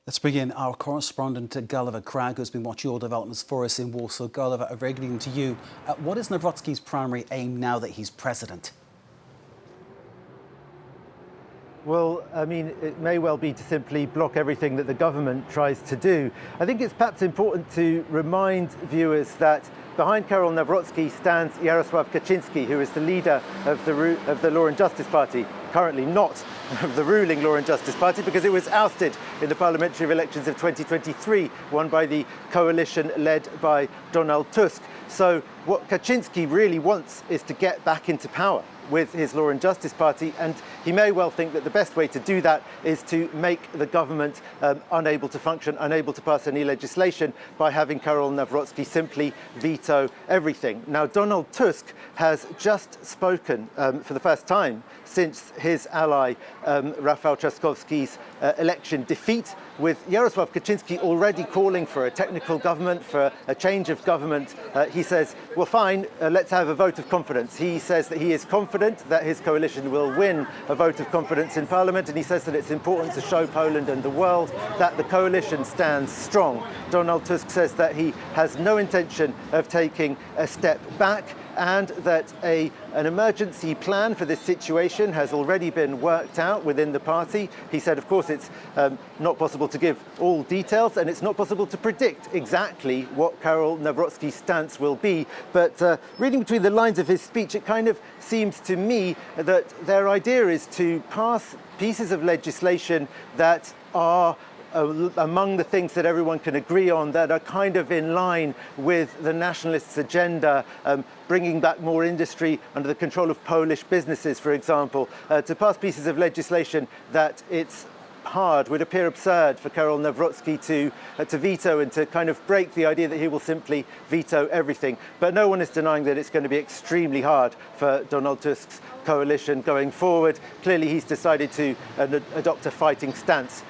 Let's bring in our correspondent, Gulliver Cragg, who's been watching all developments for us in Warsaw. Gulliver, a very good evening to you. What is Nawrocki's primary aim now that he's president? Well, I mean, it may well be to simply block everything that the government tries to do. I think it's perhaps important to remind viewers that behind Karol Nawrocki stands Jarosław Kaczyński, who is the leader of the Law and Justice Party, currently not of the ruling Law and Justice Party because it was ousted in the parliamentary elections of 2023, won by the coalition led by Donald Tusk. So what Kaczyński really wants is to get back into power with his Law and Justice Party, and he may well think that the best way to do that is to make the government unable to function, unable to pass any legislation by having Karol Nawrocki simply veto everything. Now, Donald Tusk has just spoken for the first time since his ally Rafal Trzaskowski's election defeat, with Jarosław Kaczyński already calling for a technical government, for a change of government. He says, well, fine, let's have a vote of confidence. He says that he is confident that his coalition will win a vote of confidence in Parliament, and he says that it's important to show Poland and the world that the coalition stands strong. Donald Tusk says that he has no intention of taking a step back, and that an emergency plan for this situation has already been worked out within the party. He said, of course, it's not possible to give all details, and it's not possible to predict exactly what Karol Nawrocki's stance will be. But reading between the lines of his speech, it kind of seems to me that their idea is to pass pieces of legislation that are among the things that everyone can agree on, that are kind of in line with the Nationalists' agenda, bringing back more industry under the control of Polish businesses, for example, to pass pieces of legislation that it's hard, would appear absurd for Karol Nawrocki to veto, and to kind of break the idea that he will simply veto everything. But no one is denying that it's going to be extremely hard for Donald Tusk's coalition going forward. Clearly, he's decided to adopt a fighting stance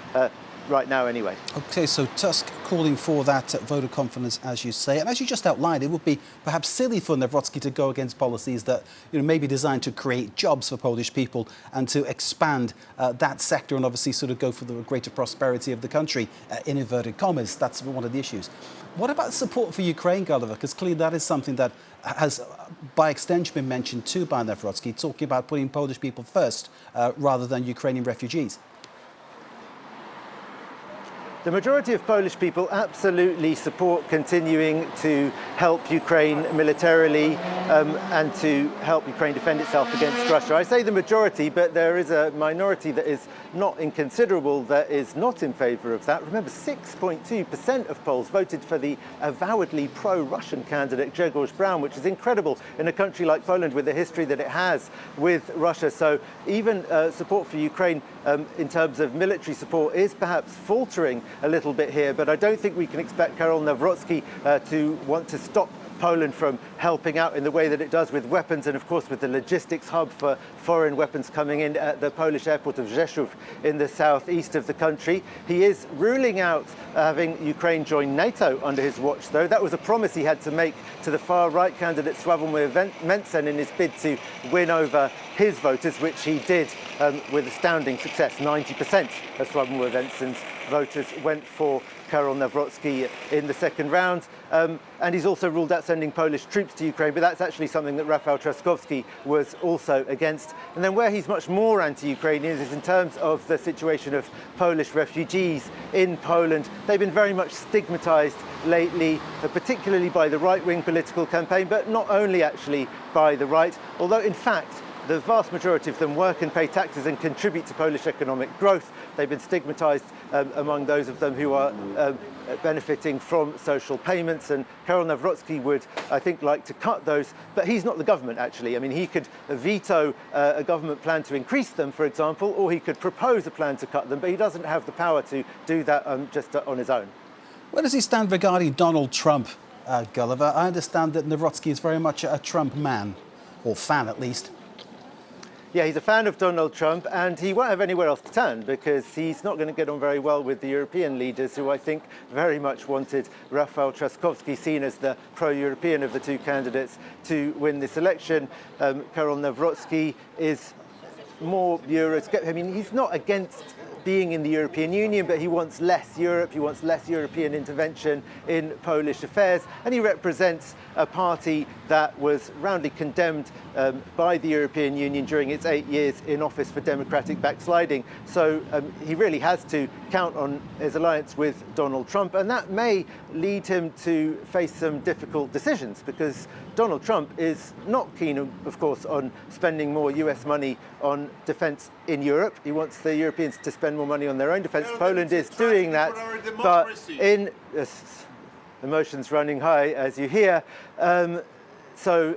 right now anyway. OK, so Tusk calling for that vote of confidence, as you say. And as you just outlined, it would be perhaps silly for Nawrocki to go against policies that may be designed to create jobs for Polish people and to expand that sector and obviously sort of go for the greater prosperity of the country, in inverted commas. That's one of the issues. What about support for Ukraine, Gulliver? Because clearly that is something that has, by extension, been mentioned too by Nawrocki, talking about putting Polish people first rather than Ukrainian refugees. The majority of Polish people absolutely support continuing to help Ukraine militarily and to help Ukraine defend itself against Russia. I say the majority, but there is a minority that is not inconsiderable that is not in favour of that. Remember, 6.2% of Poles voted for the avowedly pro-Russian candidate Grzegorz Braun, which is incredible in a country like Poland with the history that it has with Russia. So even support for Ukraine in terms of military support is perhaps faltering a little bit here, but I don't think we can expect Karol Nawrocki to want to stop Poland from helping out in the way that it does with weapons, and of course with the logistics hub for foreign weapons coming in at the Polish airport of Rzeszów in the southeast of the country. He is ruling out having Ukraine join NATO under his watch, though. That was a promise he had to make to the far-right candidate Sławomir Mencen in his bid to win over his voters, which he did with astounding success. 90% of Sławomir Mencen's voters went for Karol Nawrocki in the second round. And he's also ruled out sending Polish troops to Ukraine, but that's actually something that Rafal Trzaskowski was also against. And then where he's much more anti-Ukrainian is in terms of the situation of Polish refugees in Poland. They've been very much stigmatized lately, particularly by the right-wing political campaign, but not only actually by the right, although in fact the vast majority of them work and pay taxes and contribute to Polish economic growth. They've been stigmatized among those of them who are benefiting from social payments, and Karol Nawrocki would, I think, like to cut those, but he's not the government, actually. I mean, he could veto a government plan to increase them, for example, or he could propose a plan to cut them, but he doesn't have the power to do that just on his own. Where does he stand regarding Donald Trump, Gulliver? I understand that Nawrocki is very much a Trump man, or fan at least. Yeah, he's a fan of Donald Trump, and he won't have anywhere else to turn because he's not going to get on very well with the European leaders, who I think very much wanted Rafal Trzaskowski, seen as the pro-European of the two candidates, to win this election. Karol Nawrocki is more Eurosceptic. I mean, he's not against being in the European Union, but he wants less Europe, he wants less European intervention in Polish affairs, and he represents a party that was roundly condemned by the European Union during its 8 years in office for democratic backsliding. So he really has to count on his alliance with Donald Trump, and that may lead him to face some difficult decisions, because Donald Trump is not keen, of course, on spending more US money on defence in Europe. He wants the Europeans to spend more money on their own defence. Poland is doing that, but in emotions running high, as you hear. So,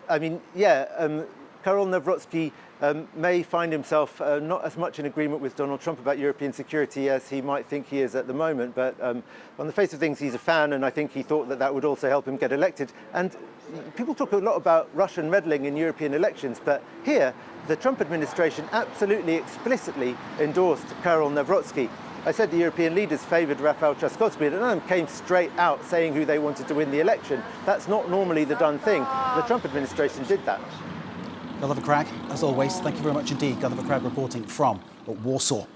I mean, Karol Nawrocki may find himself not as much in agreement with Donald Trump about European security as he might think he is at the moment. But on the face of things, he's a fan, and I think he thought that that would also help him get elected. And people talk a lot about Russian meddling in European elections, but here, the Trump administration absolutely explicitly endorsed Karol Nawrocki. I said the European leaders favoured Rafal Trzaskowski, but none of them came straight out saying who they wanted to win the election. That's not normally the done thing. The Trump administration did that. Gulliver Cragg, as always, thank you very much indeed. Gulliver Cragg reporting from Warsaw.